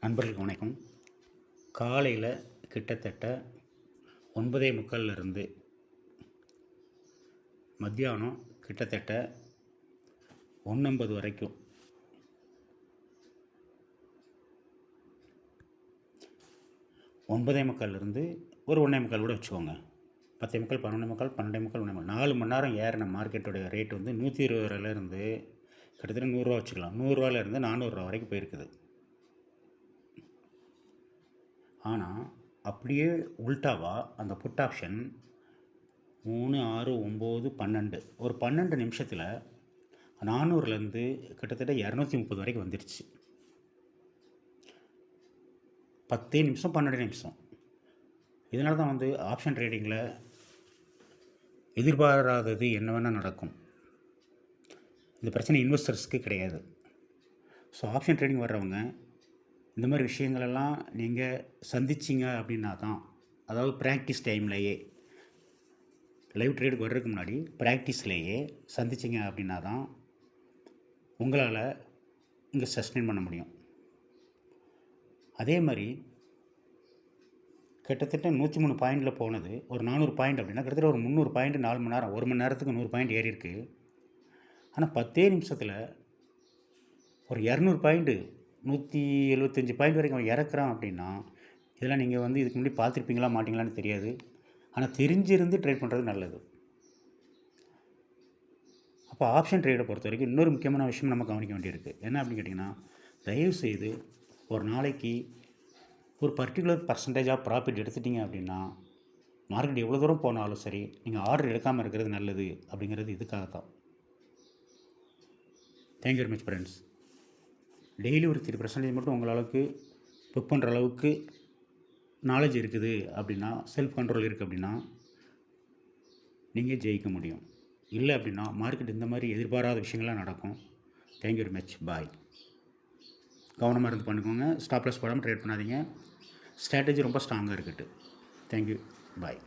நண்பர்களுக்கு வணக்கம். காலையில் கிட்டத்தட்ட 9:45 மத்தியானம் கிட்டத்தட்ட 1:50 வரைக்கும் 9:45 ஒரு 1:45 கூட வச்சுக்கோங்க. 10:45, 11:45, 12:45, 1:45 4 மணி நேரம் ஏறின மார்க்கெட்டோடைய ரேட் வந்து 120 ரூபாயிலேருந்து கிட்டத்தட்ட 100 ரூபா வச்சுக்கலாம். 100 ரூபாயிலேருந்து 400 ரூபா வரைக்கும் போயிருக்குது. ஆனால் அப்படியே உல்டாவா அந்த புட் ஆப்ஷன் 3, 6, 9, 12 ஒரு 12 நிமிஷத்தில் 400லேருந்து கிட்டத்தட்ட 230 வரைக்கும் வந்துடுச்சு. 10 நிமிஷம் 12 நிமிஷம். இதனால தான் வந்து ஆப்ஷன் ட்ரேடிங்கில் எதிர்பாராதது என்ன வேணால் நடக்கும். இந்த பிரச்சனை இன்வெஸ்டர்ஸ்க்கு கிடையாது. ஸோ ஆப்ஷன் ட்ரேடிங் வர்றவங்க இந்த மாதிரி விஷயங்களெல்லாம் நீங்கள் சந்திச்சிங்க அப்படின்னா தான், அதாவது ப்ராக்டிஸ் டைம்லேயே லைவ் ட்ரேடுக்கு வர்றதுக்கு முன்னாடி ப்ராக்டிஸ்லேயே சந்திச்சிங்க அப்படின்னா தான் உங்களால் இங்கே சஸ்டெயின் பண்ண முடியும். அதே மாதிரி கிட்டத்தட்ட 103 பாயிண்டில் போனது ஒரு 400 பாயிண்ட் அப்படின்னா கிட்டத்தட்ட ஒரு 300 பாயிண்ட் 4 மணி நேரம், 1 மணி நேரத்துக்கு 100 பாயிண்ட் ஏறி இருக்கு. ஆனால் 10 நிமிஷத்தில் ஒரு 200 பாயிண்ட்டு 175 பாயிண்ட் வரைக்கும் அவன் இறக்குறான் அப்படின்னா, இதெல்லாம் நீங்கள் வந்து இதுக்கு முன்னாடி பார்த்துருப்பீங்களா மாட்டிங்களான்னு தெரியாது. ஆனால் தெரிஞ்சிருந்து ட்ரேட் பண்ணுறது நல்லது. அப்போ ஆப்ஷன் ட்ரேடை பொறுத்த வரைக்கும் இன்னொரு முக்கியமான விஷயம் நம்ம கவனிக்க வேண்டியிருக்கு. என்ன அப்படின்னு கேட்டிங்கன்னா, தயவுசெய்து ஒரு நாளைக்கு ஒரு பர்டிகுலர் பர்சன்டேஜாக ப்ராஃபிட் எடுத்துட்டிங்க அப்படின்னா, மார்க்கெட் எவ்வளோ தூரம் போனாலும் சரி நீங்கள் ஆர்டர் எடுக்காமல் இருக்கிறது நல்லது. அப்படிங்கிறது இதுக்காகத்தான். Thank you very much friends. Daily ஒரு 3% மட்டும் உங்களவுக்கு புக் பண்ணுற அளவுக்கு நாலேஜ் இருக்குது அப்படின்னா, செல்ஃப் கண்ட்ரோல் இருக்குது அப்படின்னா நீங்கள் ஜெயிக்க முடியும். இல்லை அப்படின்னா மார்க்கெட் இந்த மாதிரி எதிர்பாராத விஷயங்கள்லாம் நடக்கும். Thank you very much. பாய். கவனமாக இருந்து பண்ணிக்கோங்க. ஸ்டாப் லாஸ் போடாமல் ட்ரேட் பண்ணாதீங்க. ஸ்ட்ராட்டஜி ரொம்ப ஸ்ட்ராங்காக இருக்கட்டும். தேங்க்யூ. பாய்.